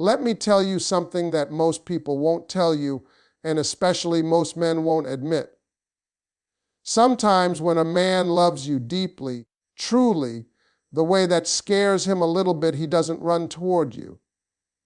Let me tell you something that most people won't tell you, and especially most men won't admit. Sometimes when a man loves you deeply, truly, the way that scares him a little bit, he doesn't run toward you.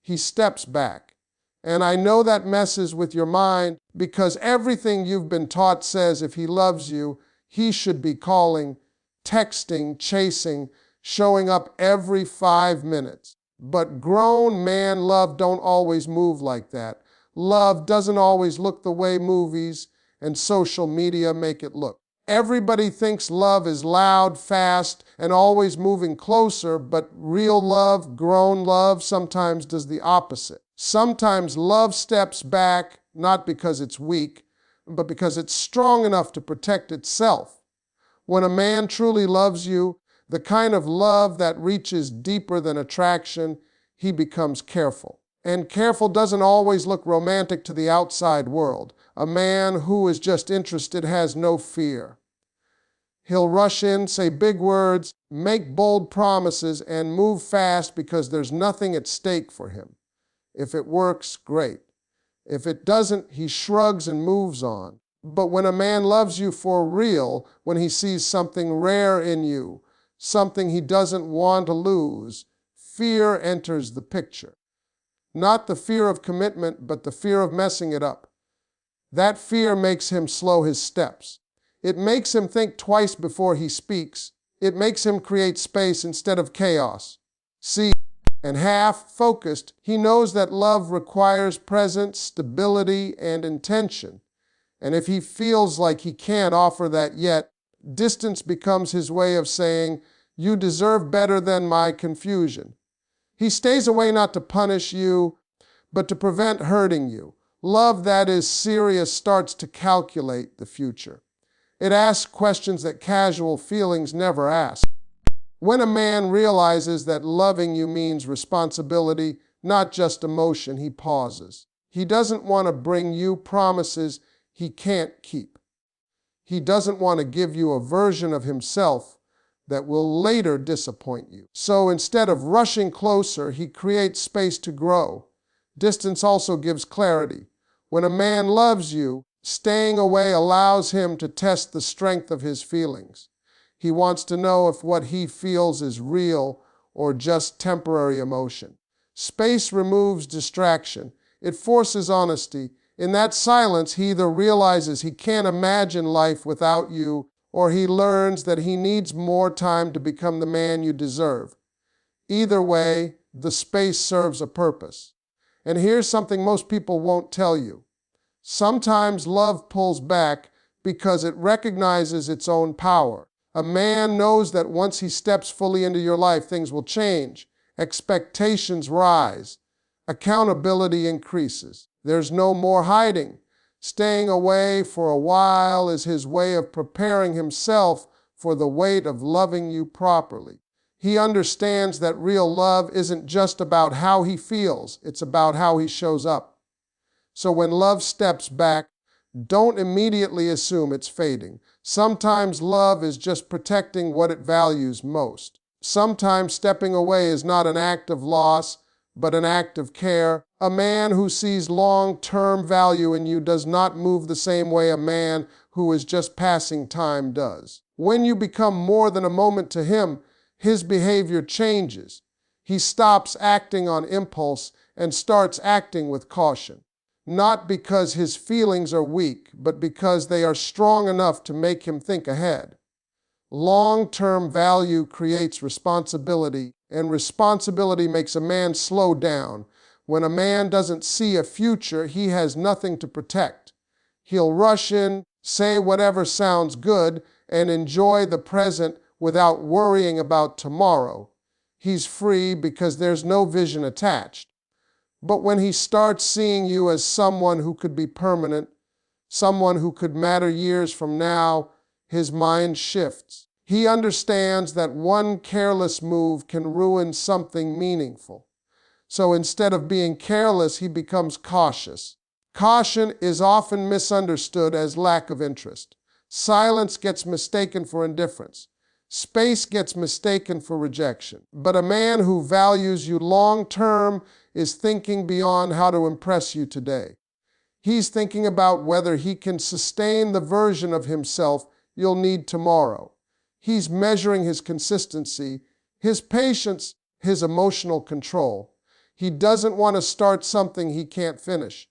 He steps back. And I know that messes with your mind because everything you've been taught says if he loves you, he should be calling, texting, chasing, showing up every 5 minutes. But grown man love don't always move like that. Love doesn't always look the way movies and social media make it look. Everybody thinks love is loud, fast, and always moving closer, but real love, grown love, sometimes does the opposite. Sometimes love steps back, not because it's weak, but because it's strong enough to protect itself. When a man truly loves you, the kind of love that reaches deeper than attraction, he becomes careful. And careful doesn't always look romantic to the outside world. A man who is just interested has no fear. He'll rush in, say big words, make bold promises, and move fast because there's nothing at stake for him. If it works, great. If it doesn't, he shrugs and moves on. But when a man loves you for real, when he sees something rare in you, something he doesn't want to lose, fear enters the picture. Not the fear of commitment, but the fear of messing it up. That fear makes him slow his steps. It makes him think twice before he speaks. It makes him create space instead of chaos. See, and half-focused, he knows that love requires presence, stability, and intention. And if he feels like he can't offer that yet, distance becomes his way of saying, "You deserve better than my confusion." He stays away not to punish you, but to prevent hurting you. Love that is serious starts to calculate the future. It asks questions that casual feelings never ask. When a man realizes that loving you means responsibility, not just emotion, he pauses. He doesn't want to bring you promises he can't keep. He doesn't want to give you a version of himself that will later disappoint you. So instead of rushing closer, he creates space to grow. Distance also gives clarity. When a man loves you, staying away allows him to test the strength of his feelings. He wants to know if what he feels is real or just temporary emotion. Space removes distraction. It forces honesty. In that silence, he either realizes he can't imagine life without you, or he learns that he needs more time to become the man you deserve. Either way, the space serves a purpose. And here's something most people won't tell you. Sometimes love pulls back because it recognizes its own power. A man knows that once he steps fully into your life, things will change. Expectations rise. Accountability increases. There's no more hiding. Staying away for a while is his way of preparing himself for the weight of loving you properly. He understands that real love isn't just about how he feels, it's about how he shows up. So when love steps back, don't immediately assume it's fading. Sometimes love is just protecting what it values most. Sometimes stepping away is not an act of loss, but an act of care. A man who sees long-term value in you does not move the same way a man who is just passing time does. When you become more than a moment to him, his behavior changes. He stops acting on impulse and starts acting with caution. Not because his feelings are weak, but because they are strong enough to make him think ahead. Long-term value creates responsibility, and responsibility makes a man slow down. When a man doesn't see a future, he has nothing to protect. He'll rush in, say whatever sounds good, and enjoy the present without worrying about tomorrow. He's free because there's no vision attached. But when he starts seeing you as someone who could be permanent, someone who could matter years from now, his mind shifts. He understands that one careless move can ruin something meaningful. So instead of being careless, he becomes cautious. Caution is often misunderstood as lack of interest. Silence gets mistaken for indifference. Space gets mistaken for rejection. But a man who values you long-term is thinking beyond how to impress you today. He's thinking about whether he can sustain the version of himself you'll need tomorrow. He's measuring his consistency, his patience, his emotional control. He doesn't want to start something he can't finish.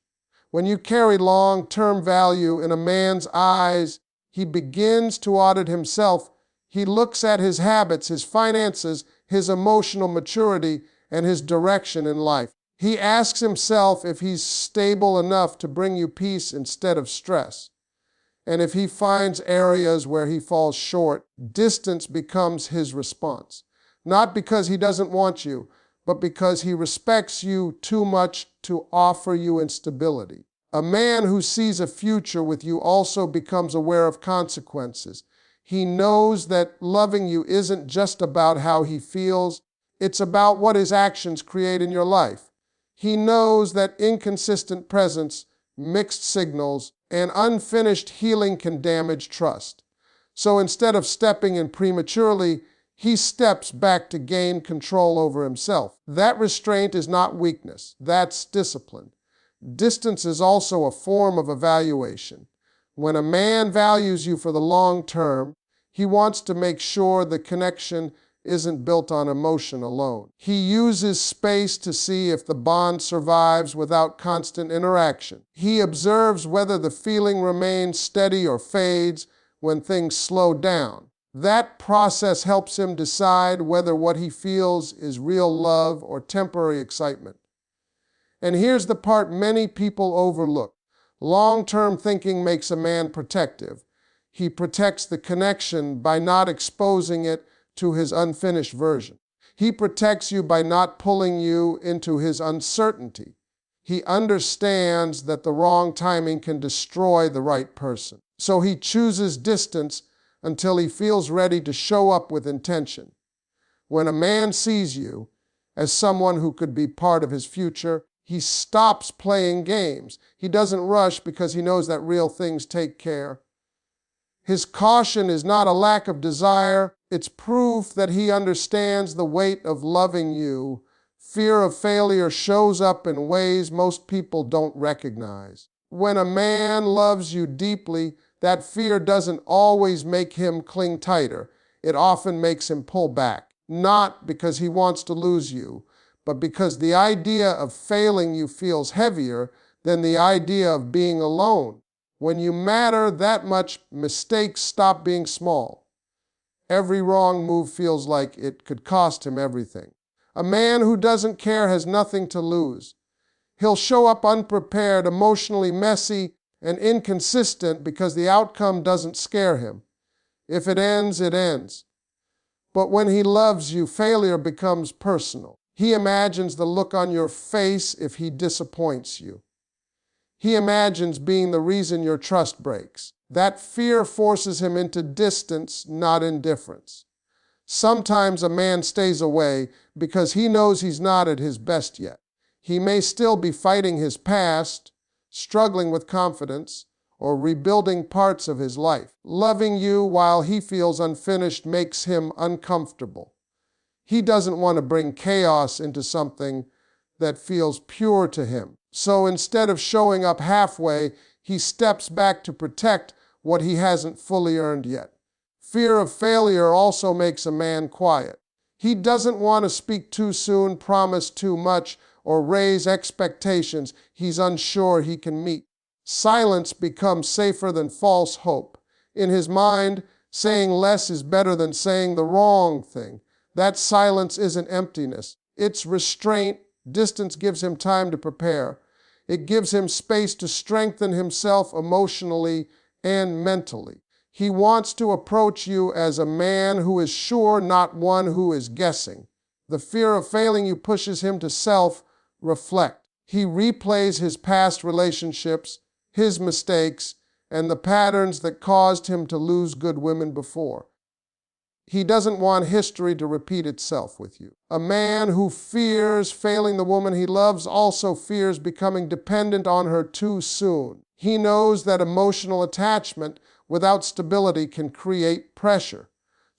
When you carry long-term value in a man's eyes, he begins to audit himself. He looks at his habits, his finances, his emotional maturity, and his direction in life. He asks himself if he's stable enough to bring you peace instead of stress. And if he finds areas where he falls short, distance becomes his response. Not because he doesn't want you, but because he respects you too much to offer you instability. A man who sees a future with you also becomes aware of consequences. He knows that loving you isn't just about how he feels, it's about what his actions create in your life. He knows that inconsistent presence, mixed signals, and unfinished healing can damage trust. So instead of stepping in prematurely, he steps back to gain control over himself. That restraint is not weakness, that's discipline. Distance is also a form of evaluation. When a man values you for the long term, he wants to make sure the connection isn't built on emotion alone. He uses space to see if the bond survives without constant interaction. He observes whether the feeling remains steady or fades when things slow down. That process helps him decide whether what he feels is real love or temporary excitement. And here's the part many people overlook. Long-term thinking makes a man protective. He protects the connection by not exposing it to his unfinished version. He protects you by not pulling you into his uncertainty. He understands that the wrong timing can destroy the right person. So he chooses distance until he feels ready to show up with intention. When a man sees you as someone who could be part of his future, he stops playing games. He doesn't rush because he knows that real things take care. His caution is not a lack of desire, it's proof that he understands the weight of loving you. Fear of failure shows up in ways most people don't recognize. When a man loves you deeply, that fear doesn't always make him cling tighter. It often makes him pull back, not because he wants to lose you, but because the idea of failing you feels heavier than the idea of being alone. When you matter that much, mistakes stop being small. Every wrong move feels like it could cost him everything. A man who doesn't care has nothing to lose. He'll show up unprepared, emotionally messy, and inconsistent because the outcome doesn't scare him. If it ends, it ends. But when he loves you, failure becomes personal. He imagines the look on your face if he disappoints you. He imagines being the reason your trust breaks. That fear forces him into distance, not indifference. Sometimes a man stays away because he knows he's not at his best yet. He may still be fighting his past, struggling with confidence, or rebuilding parts of his life. Loving you while he feels unfinished makes him uncomfortable. He doesn't want to bring chaos into something that feels pure to him. So instead of showing up halfway, he steps back to protect what he hasn't fully earned yet. Fear of failure also makes a man quiet. He doesn't want to speak too soon, promise too much, or raise expectations he's unsure he can meet. Silence becomes safer than false hope. In his mind, saying less is better than saying the wrong thing. That silence isn't emptiness. It's restraint. Distance gives him time to prepare. It gives him space to strengthen himself emotionally and mentally. He wants to approach you as a man who is sure, not one who is guessing. The fear of failing you pushes him to self-reflect. He replays his past relationships, his mistakes, and the patterns that caused him to lose good women before. He doesn't want history to repeat itself with you. A man who fears failing the woman he loves also fears becoming dependent on her too soon. He knows that emotional attachment without stability can create pressure.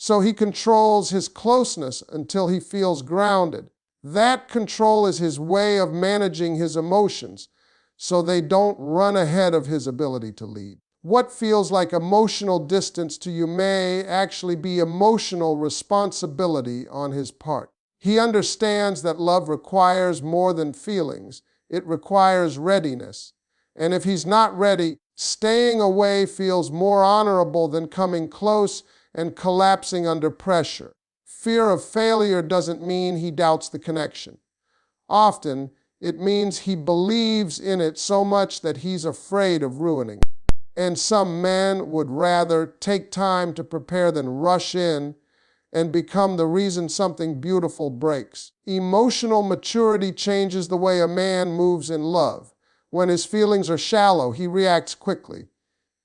So he controls his closeness until he feels grounded. That control is his way of managing his emotions so they don't run ahead of his ability to lead. What feels like emotional distance to you may actually be emotional responsibility on his part. He understands that love requires more than feelings. It requires readiness. And if he's not ready, staying away feels more honorable than coming close and collapsing under pressure. Fear of failure doesn't mean he doubts the connection. Often, it means he believes in it so much that he's afraid of ruining it. And some men would rather take time to prepare than rush in and become the reason something beautiful breaks. Emotional maturity changes the way a man moves in love. When his feelings are shallow, he reacts quickly.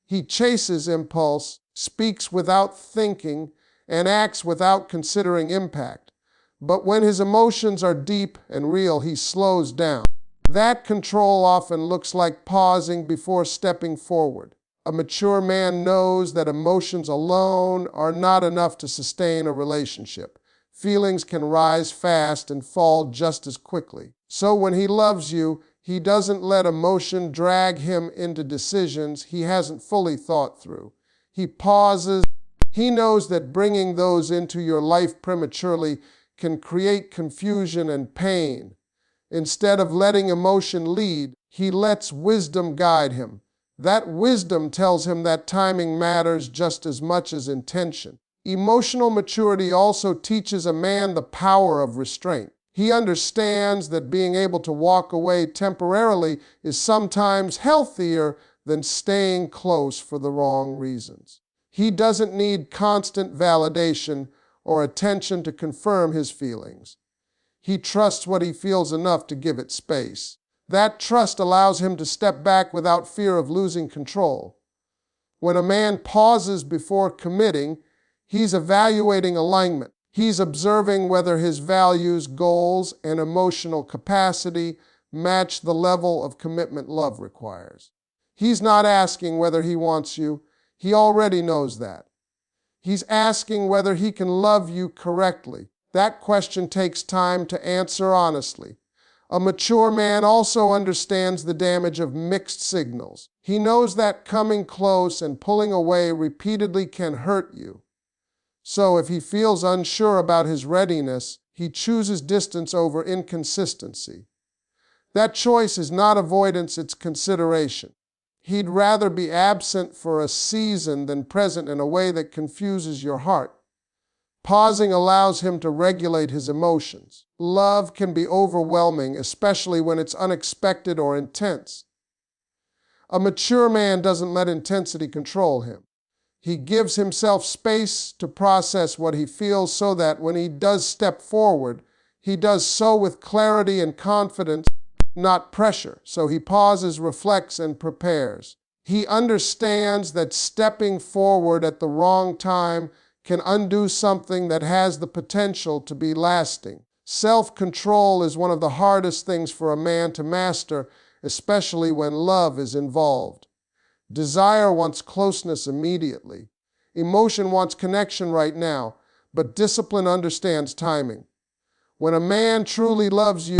He chases impulse, speaks without thinking, and acts without considering impact. But when his emotions are deep and real, he slows down. That control often looks like pausing before stepping forward. A mature man knows that emotions alone are not enough to sustain a relationship. Feelings can rise fast and fall just as quickly. So when he loves you, he doesn't let emotion drag him into decisions he hasn't fully thought through. He pauses. He knows that bringing those into your life prematurely can create confusion and pain. Instead of letting emotion lead, he lets wisdom guide him. That wisdom tells him that timing matters just as much as intention. Emotional maturity also teaches a man the power of restraint. He understands that being able to walk away temporarily is sometimes healthier than staying close for the wrong reasons. He doesn't need constant validation or attention to confirm his feelings. He trusts what he feels enough to give it space. That trust allows him to step back without fear of losing control. When a man pauses before committing, he's evaluating alignment. He's observing whether his values, goals, and emotional capacity match the level of commitment love requires. He's not asking whether he wants you. He already knows that. He's asking whether he can love you correctly. That question takes time to answer honestly. A mature man also understands the damage of mixed signals. He knows that coming close and pulling away repeatedly can hurt you. So if he feels unsure about his readiness, he chooses distance over inconsistency. That choice is not avoidance, it's consideration. He'd rather be absent for a season than present in a way that confuses your heart. Pausing allows him to regulate his emotions. Love can be overwhelming, especially when it's unexpected or intense. A mature man doesn't let intensity control him. He gives himself space to process what he feels so that when he does step forward, he does so with clarity and confidence, not pressure. So he pauses, reflects, and prepares. He understands that stepping forward at the wrong time can undo something that has the potential to be lasting. Self-control is one of the hardest things for a man to master, especially when love is involved. Desire wants closeness immediately. Emotion wants connection right now, but discipline understands timing. When a man truly loves you,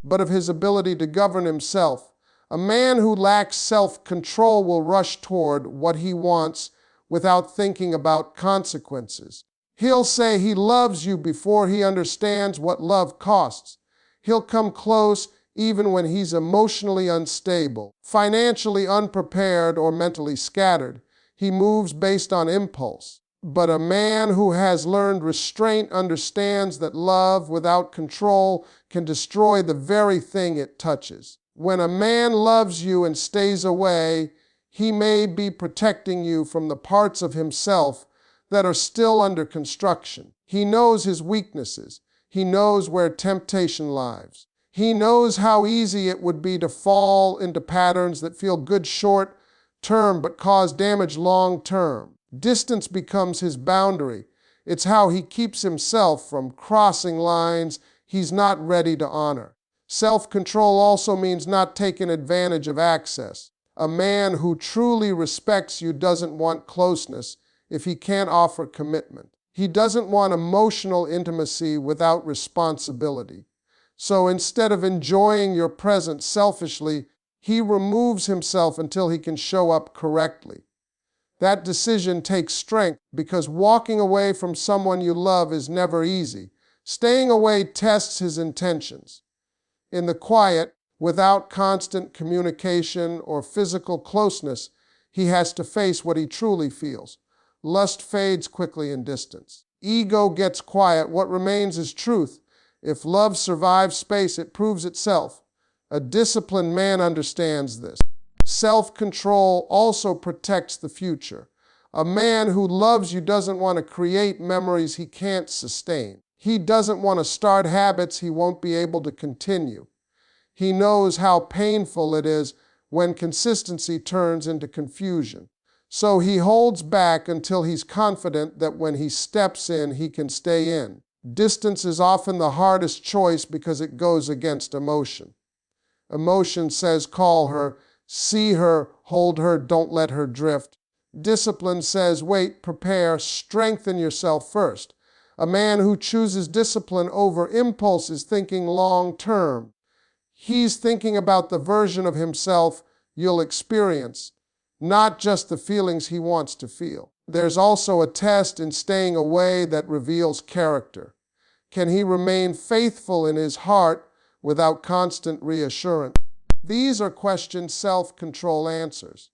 but of his ability to govern himself, a man who lacks self-control will rush toward what he wants without thinking about consequences. He'll say he loves you before he understands what love costs. He'll come close even when he's emotionally unstable, financially unprepared, or mentally scattered. He moves based on impulse. But a man who has learned restraint understands that love without control can destroy the very thing it touches. When a man loves you and stays away, he may be protecting you from the parts of himself that are still under construction. He knows his weaknesses. He knows where temptation lies. He knows how easy it would be to fall into patterns that feel good short term but cause damage long term. Distance becomes his boundary. It's how he keeps himself from crossing lines he's not ready to honor. Self-control also means not taking advantage of access. A man who truly respects you doesn't want closeness if he can't offer commitment. He doesn't want emotional intimacy without responsibility. So instead of enjoying your presence selfishly, he removes himself until he can show up correctly. That decision takes strength because walking away from someone you love is never easy. Staying away tests his intentions. In the quiet, without constant communication or physical closeness, he has to face what he truly feels. Lust fades quickly in distance. Ego gets quiet. What remains is truth. If love survives space, it proves itself. A disciplined man understands this. Self-control also protects the future. A man who loves you doesn't want to create memories he can't sustain. He doesn't want to start habits he won't be able to continue. He knows how painful it is when consistency turns into confusion. So he holds back until he's confident that when he steps in, he can stay in. Distance is often the hardest choice because it goes against emotion. Emotion says call her, see her, hold her, don't let her drift. Discipline says wait, prepare, strengthen yourself first. A man who chooses discipline over impulse is thinking long term. He's thinking about the version of himself you'll experience, not just the feelings he wants to feel. There's also a test in staying away that reveals character. Can he remain faithful in his heart without constant reassurance? These are questions self-control answers.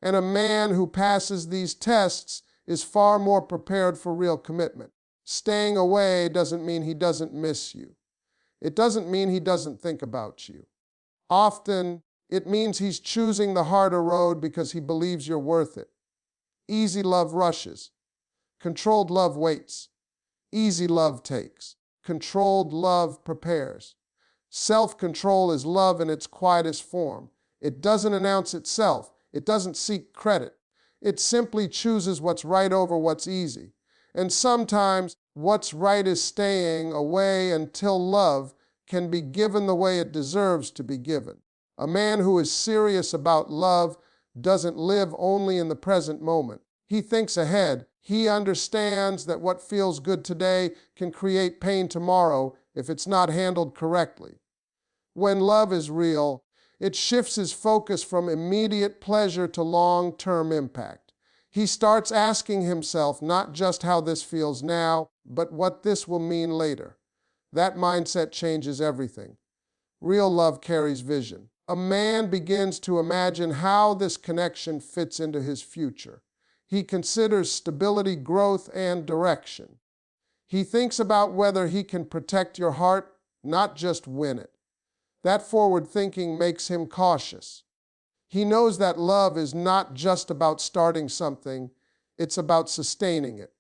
And a man who passes these tests is far more prepared for real commitment. Staying away doesn't mean he doesn't miss you. It doesn't mean he doesn't think about you. Often, it means he's choosing the harder road because he believes you're worth it. Easy love rushes. Controlled love waits. Easy love takes. Controlled love prepares. Self-control is love in its quietest form. It doesn't announce itself. It doesn't seek credit. It simply chooses what's right over what's easy. And sometimes what's right is staying away until love can be given the way it deserves to be given. A man who is serious about love doesn't live only in the present moment. He thinks ahead. He understands that what feels good today can create pain tomorrow if it's not handled correctly. When love is real, it shifts his focus from immediate pleasure to long-term impact. He starts asking himself not just how this feels now, but what this will mean later. That mindset changes everything. Real love carries vision. A man begins to imagine how this connection fits into his future. He considers stability, growth, and direction. He thinks about whether he can protect your heart, not just win it. That forward thinking makes him cautious. He knows that love is not just about starting something, it's about sustaining it.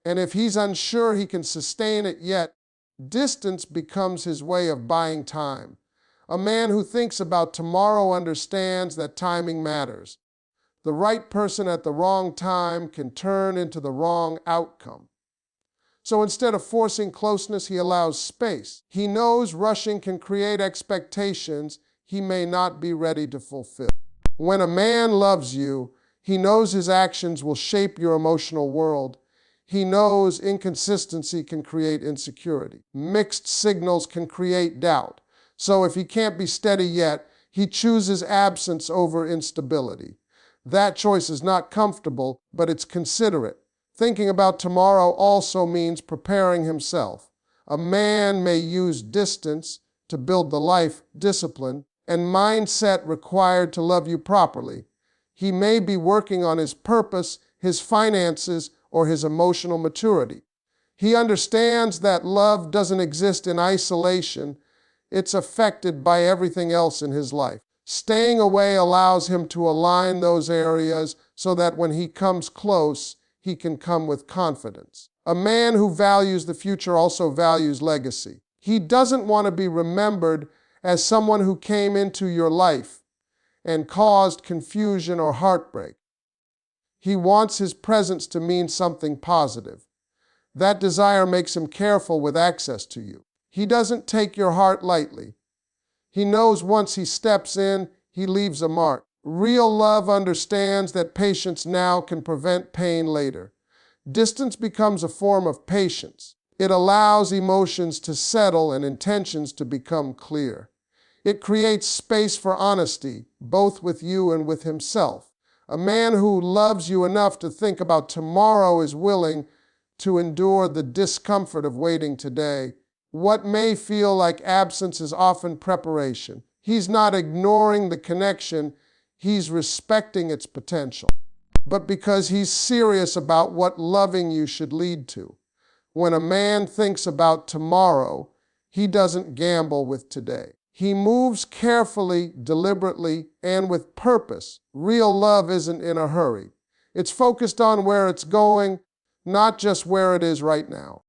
And if he's unsure he can sustain it yet, distance becomes his way of buying time. A man who thinks about tomorrow understands that timing matters. The right person at the wrong time can turn into the wrong outcome. So instead of forcing closeness, he allows space. He knows rushing can create expectations he may not be ready to fulfill. When a man loves you, he knows his actions will shape your emotional world. He knows inconsistency can create insecurity. Mixed signals can create doubt. So if he can't be steady yet, he chooses absence over instability. That choice is not comfortable, but it's considerate. Thinking about tomorrow also means preparing himself. A man may use distance to build the life, discipline, and mindset required to love you properly. He may be working on his purpose, his finances, or his emotional maturity. He understands that love doesn't exist in isolation. It's affected by everything else in his life. Staying away allows him to align those areas so that when he comes close, he can come with confidence. A man who values the future also values legacy. He doesn't want to be remembered as someone who came into your life and caused confusion or heartbreak. He wants his presence to mean something positive. That desire makes him careful with access to you. He doesn't take your heart lightly. He knows once he steps in, he leaves a mark. Real love understands that patience now can prevent pain later. Distance becomes a form of patience. It allows emotions to settle and intentions to become clear. It creates space for honesty, both with you and with himself. A man who loves you enough to think about tomorrow is willing to endure the discomfort of waiting today. What may feel like absence is often preparation. He's not ignoring the connection, he's respecting its potential. But because he's serious about what loving you should lead to. When a man thinks about tomorrow, he doesn't gamble with today. He moves carefully, deliberately, and with purpose. Real love isn't in a hurry. It's focused on where it's going, not just where it is right now.